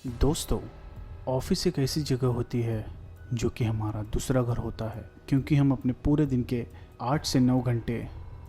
दोस्तों, ऑफिस एक ऐसी जगह होती है जो कि हमारा दूसरा घर होता है, क्योंकि हम अपने पूरे दिन के 8 से 9 घंटे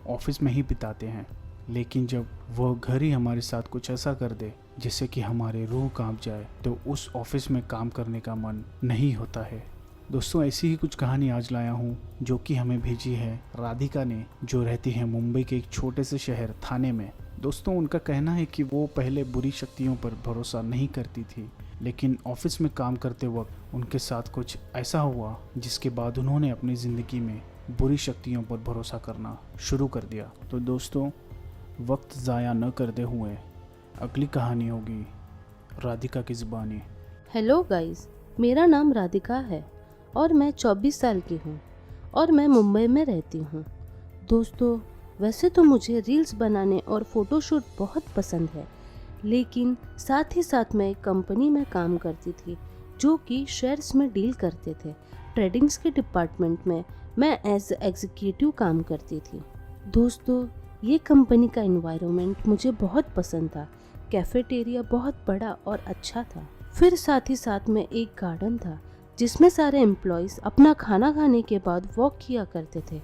ऑफिस में ही बिताते हैं। लेकिन जब वह घर ही हमारे साथ कुछ ऐसा कर दे जिससे कि हमारे रूह कांप जाए, तो उस ऑफिस में काम करने का मन नहीं होता है। दोस्तों, ऐसी ही कुछ कहानी आज लाया हूँ जो कि हमें भेजी है राधिका ने, जो रहती है मुंबई के एक छोटे से शहर थाने में। दोस्तों, उनका कहना है कि वो पहले बुरी शक्तियों पर भरोसा नहीं करती थी, लेकिन ऑफिस में काम करते वक्त उनके साथ कुछ ऐसा हुआ जिसके बाद उन्होंने अपनी ज़िंदगी में बुरी शक्तियों पर भरोसा करना शुरू कर दिया। तो दोस्तों, वक्त ज़ाया न करते हुए अगली कहानी होगी राधिका की ज़ुबानी। हेलो गाइस, मेरा नाम राधिका है और मैं 24 साल की हूँ और मैं मुंबई में रहती हूँ। दोस्तों, वैसे तो मुझे रील्स बनाने और फ़ोटोशूट बहुत पसंद है, लेकिन साथ ही साथ मैं एक कंपनी में काम करती थी जो कि शेयर्स में डील करते थे। ट्रेडिंग्स के डिपार्टमेंट में मैं एज एग्जीक्यूटिव काम करती थी। दोस्तों, ये कंपनी का एनवायरनमेंट मुझे बहुत पसंद था। कैफेटेरिया बहुत बड़ा और अच्छा था। फिर साथ ही साथ में एक गार्डन था जिसमें सारे एम्प्लॉयज़ अपना खाना खाने के बाद वॉक किया करते थे।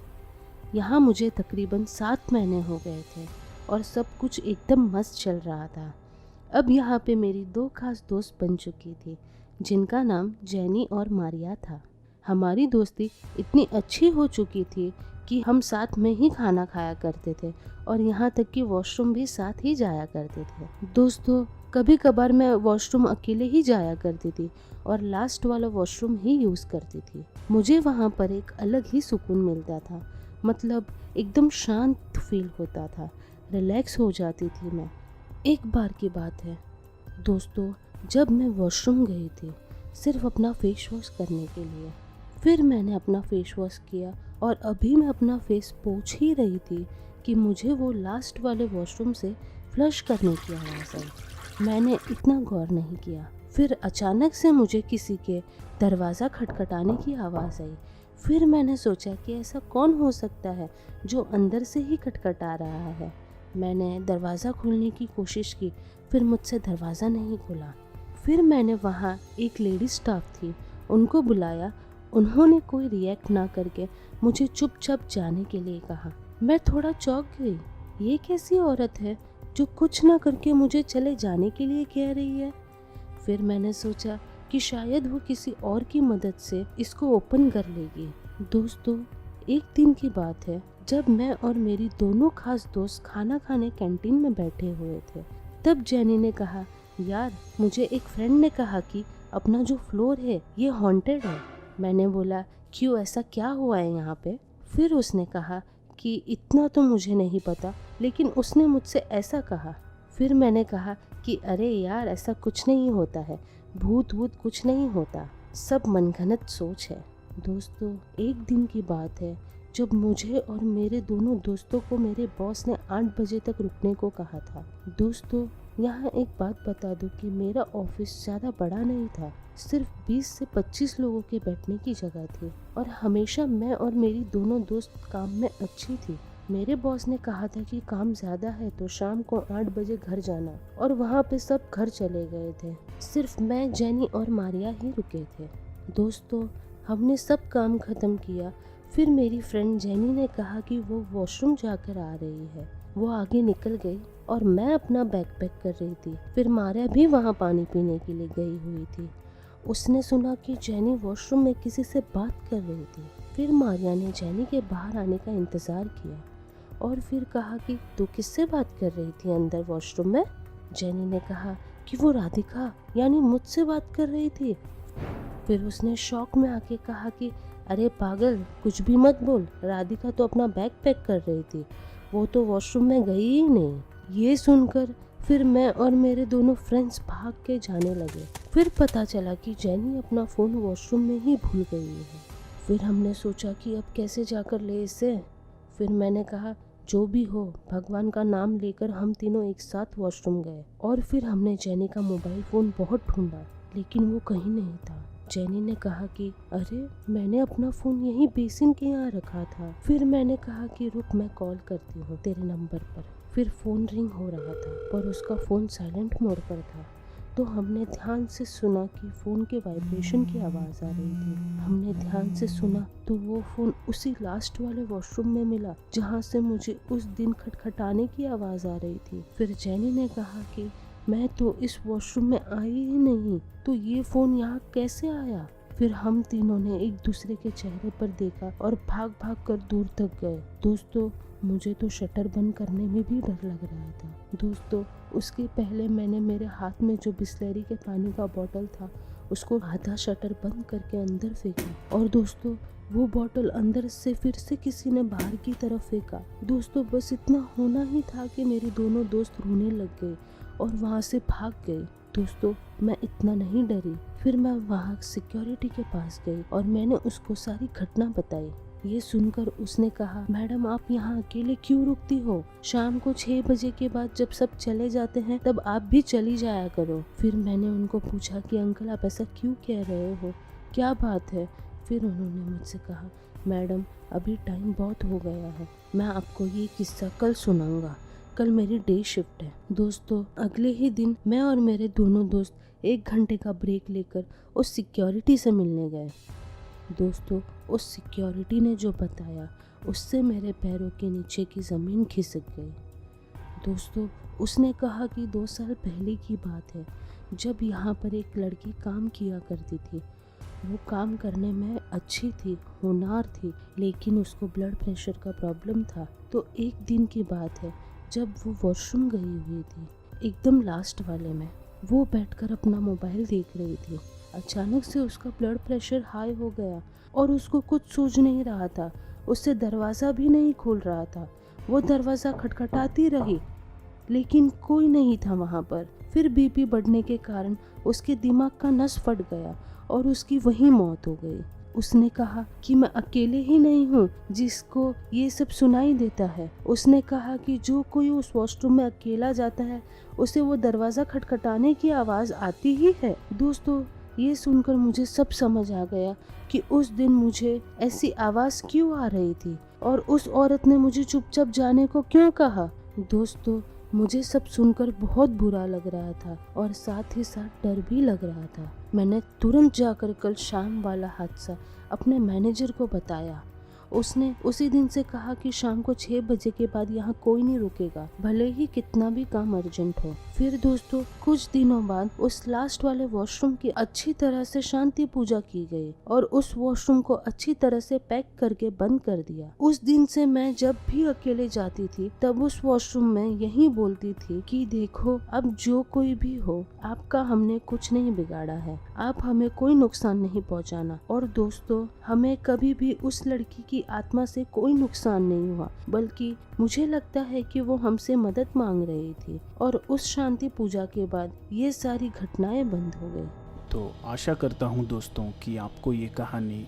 यहाँ मुझे तकरीबन 7 महीने हो गए थे और सब कुछ एकदम मस्त चल रहा था। अब यहाँ पे मेरी 2 खास दोस्त बन चुकी थी जिनका नाम जेनी और मारिया था। हमारी दोस्ती इतनी अच्छी हो चुकी थी कि हम साथ में ही खाना खाया करते थे और यहाँ तक कि वॉशरूम भी साथ ही जाया करते थे। दोस्तों, कभी कभार मैं वॉशरूम अकेले ही जाया करती थी और लास्ट वाला वॉशरूम ही यूज़ करती थी। मुझे वहाँ पर एक अलग ही सुकून मिलता था, मतलब एकदम शांत फील होता था, रिलैक्स हो जाती थी मैं। एक बार की बात है दोस्तों, जब मैं वॉशरूम गई थी सिर्फ अपना फेस वॉश करने के लिए। फिर मैंने अपना फेस वॉश किया और अभी मैं अपना फेस पोंछ ही रही थी कि मुझे वो लास्ट वाले वॉशरूम से फ्लश करने की आवाज़ आई। मैंने इतना गौर नहीं किया। फिर अचानक से मुझे किसी के दरवाज़ा खटखटाने की आवाज़ आई। फिर मैंने सोचा कि ऐसा कौन हो सकता है जो अंदर से ही खटखटा रहा है। मैंने दरवाज़ा खोलने की कोशिश की, फिर मुझसे दरवाज़ा नहीं खुला। फिर मैंने वहाँ एक लेडी स्टाफ थी, उनको बुलाया। उन्होंने कोई रिएक्ट ना करके मुझे चुपचाप जाने के लिए कहा। मैं थोड़ा चौंक गई। ये कैसी औरत है जो कुछ ना करके मुझे चले जाने के लिए कह रही है। फिर मैंने सोचा कि शायद वो किसी और की मदद से इसको ओपन कर लेगी। दोस्तों, एक दिन की बात है जब मैं और मेरी दोनों खास दोस्त खाना खाने कैंटीन में बैठे हुए थे। तब जेनी ने कहा, यार मुझे एक फ्रेंड ने कहा कि अपना जो फ्लोर है ये हॉन्टेड है। मैंने बोला, क्यों, ऐसा क्या हुआ है यहाँ पे? फिर उसने कहा कि इतना तो मुझे नहीं पता, लेकिन उसने मुझसे ऐसा कहा। फिर मैंने कहा कि अरे यार, ऐसा कुछ नहीं होता है, भूत वूत कुछ नहीं होता, सब मनगढ़ंत सोच है। दोस्तों, एक दिन की बात है जब मुझे और मेरे दोनों दोस्तों को मेरे बॉस ने 8 बजे तक रुकने को कहा था। दोस्तों, यहाँ एक बात बता दूं कि मेरा ऑफिस ज़्यादा बड़ा नहीं था, सिर्फ 20 से 25 लोगों के बैठने की जगह थी और हमेशा मैं और मेरी दोनों दोस्त काम में अच्छी थी। मेरे बॉस ने कहा था कि काम ज़्यादा है तो शाम को 8 बजे घर जाना, और वहाँ पे सब घर चले गए थे, सिर्फ मैं, जेनी और मारिया ही रुके थे। दोस्तों, हमने सब काम ख़त्म किया। फिर मेरी फ्रेंड जेनी ने कहा कि वो वॉशरूम जाकर आ रही है। वो आगे निकल गई और मैं अपना बैग पैक कर रही थी। फिर मारिया भी वहाँ पानी पीने के लिए गई हुई थी। उसने सुना कि जेनी वॉशरूम में किसी से बात कर रही थी। फिर मारिया ने जेनी के बाहर आने का इंतज़ार किया और फिर कहा कि तू किससे बात कर रही थी अंदर वॉशरूम में? जेनी ने कहा कि वो राधिका यानी मुझसे बात कर रही थी। फिर उसने शॉक में आके कहा कि अरे पागल, कुछ भी मत बोल, राधिका तो अपना बैग पैक कर रही थी, वो तो वॉशरूम में गई ही नहीं। ये सुनकर फिर मैं और मेरे दोनों फ्रेंड्स भाग के जाने लगे। फिर पता चला कि जेनी अपना फ़ोन वॉशरूम में ही भूल गई है। फिर हमने सोचा कि अब कैसे जाकर ले इसे। फिर मैंने कहा, जो भी हो, भगवान का नाम लेकर हम तीनों एक साथ वॉशरूम गए और फिर हमने जेनी का मोबाइल फ़ोन बहुत ढूंढा, लेकिन वो कहीं नहीं था। जेनी ने कहा कि अरे, मैंने अपना फ़ोन यहीं बेसिन के यहाँ रखा था। फिर मैंने कहा कि रुक, मैं कॉल करती हूँ तेरे नंबर पर। फिर फ़ोन रिंग हो रहा था पर उसका फ़ोन साइलेंट मोड पर था। तो हमने ध्यान से सुना कि फ़ोन के वाइब्रेशन की आवाज़ आ रही थी। हमने ध्यान से सुना तो वो फ़ोन उसी लास्ट वाले वॉशरूम में मिला जहाँ से मुझे उस दिन खटखटाने की आवाज़ आ रही थी। फिर जेनी ने कहा कि मैं तो इस वॉशरूम में आई ही नहीं, तो ये फ़ोन यहाँ कैसे आया। फिर हम तीनों ने एक दूसरे के चेहरे पर देखा और भाग भाग कर दूर तक गए। दोस्तों, मुझे तो शटर बंद करने में भी डर लग रहा था। दोस्तों, उसके पहले मैंने मेरे हाथ में जो बिस्लेरी के पानी का बोतल था उसको आधा शटर बंद करके अंदर फेंका और दोस्तों वो बोतल अंदर से फिर से किसी ने बाहर की तरफ फेंका। दोस्तों, बस इतना होना ही था कि मेरे दोनों दोस्त रोने लग गए और वहाँ से भाग गए। दोस्तों, मैं इतना नहीं डरी। फिर मैं वहाँ सिक्योरिटी के पास गई और मैंने उसको सारी घटना बताई। ये सुनकर उसने कहा, मैडम आप यहाँ अकेले क्यों रुकती हो? शाम को 6 बजे के बाद जब सब चले जाते हैं तब आप भी चली जाया करो। फिर मैंने उनको पूछा कि अंकल आप ऐसा क्यों कह रहे हो, क्या बात है? फिर उन्होंने मुझसे कहा, मैडम अभी टाइम बहुत हो गया है, मैं आपको ये किस्सा कल सुनाऊंगा, कल मेरी डे शिफ्ट है। दोस्तों, अगले ही दिन मैं और मेरे दोनों दोस्त 1 घंटे का ब्रेक लेकर उस सिक्योरिटी से मिलने गए। दोस्तों, उस सिक्योरिटी ने जो बताया उससे मेरे पैरों के नीचे की ज़मीन खिसक गई। दोस्तों, उसने कहा कि 2 साल पहले की बात है जब यहाँ पर एक लड़की काम किया करती थी। वो काम करने में अच्छी थी, होनहार थी, लेकिन उसको ब्लड प्रेशर का प्रॉब्लम था। तो एक दिन की बात है जब वो वॉशरूम गई हुई थी, एकदम लास्ट वाले में, वो बैठकर अपना मोबाइल देख रही थी। अचानक से उसका ब्लड प्रेशर हाई हो गया और उसको कुछ सूझ नहीं रहा था। उससे दरवाज़ा भी नहीं खुल रहा था। वो दरवाज़ा खटखटाती रही लेकिन कोई नहीं था वहाँ पर। फिर बीपी बढ़ने के कारण उसके दिमाग का नस फट गया और उसकी वहीं मौत हो गई। उसने कहा कि मैं अकेले ही नहीं हूँ जिसको ये सब सुनाई देता है। उसने कहा कि जो कोई उस वॉशरूम में अकेला जाता है उसे वो दरवाज़ा खटखटाने की आवाज़ आती ही है। दोस्तों, ये सुनकर मुझे सब समझ आ गया कि उस दिन मुझे ऐसी आवाज़ क्यों आ रही थी और उस औरत ने मुझे चुपचाप जाने को क्यों कहा। दोस्तों, मुझे सब सुनकर बहुत बुरा लग रहा था और साथ ही साथ डर भी लग रहा था। मैंने तुरंत जाकर कल शाम वाला हादसा अपने मैनेजर को बताया। उसने उसी दिन से कहा कि शाम को 6 बजे के बाद यहाँ कोई नहीं रुकेगा, भले ही कितना भी काम अर्जेंट हो। फिर दोस्तों, कुछ दिनों बाद उस लास्ट वाले वॉशरूम की अच्छी तरह से शांति पूजा की गई और उस वॉशरूम को अच्छी तरह से पैक करके बंद कर दिया। उस दिन से मैं जब भी अकेले जाती थी तब उस वॉशरूम में यही बोलती थी कि देखो, अब जो कोई भी हो, आपका हमने कुछ नहीं बिगाड़ा है, आप हमें कोई नुकसान नहीं पहुँचाना। और दोस्तों, हमें कभी भी उस लड़की की आत्मा से कोई नुकसान नहीं हुआ, बल्कि मुझे लगता है कि वो हमसे मदद मांग रही थी और उस शांति पूजा के बाद ये सारी घटनाएं बंद हो गई। तो आशा करता हूँ दोस्तों कि आपको ये कहानी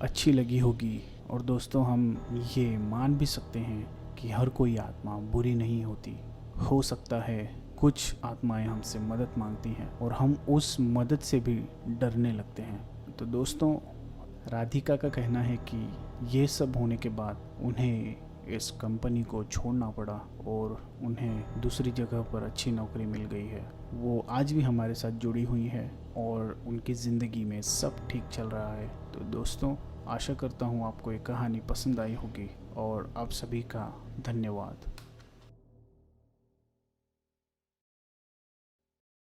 अच्छी लगी होगी। और दोस्तों, हम ये मान भी सकते हैं कि हर कोई आत्मा बुरी नहीं होती। हो सकता है कुछ आत्माएं हमसे मदद मांगती हैं और हम उस मदद से भी डरने लगते हैं। तो दोस्तों, राधिका का कहना है कि ये सब होने के बाद उन्हें इस कंपनी को छोड़ना पड़ा और उन्हें दूसरी जगह पर अच्छी नौकरी मिल गई है। वो आज भी हमारे साथ जुड़ी हुई है और उनकी ज़िंदगी में सब ठीक चल रहा है। तो दोस्तों, आशा करता हूँ आपको ये कहानी पसंद आई होगी और आप सभी का धन्यवाद।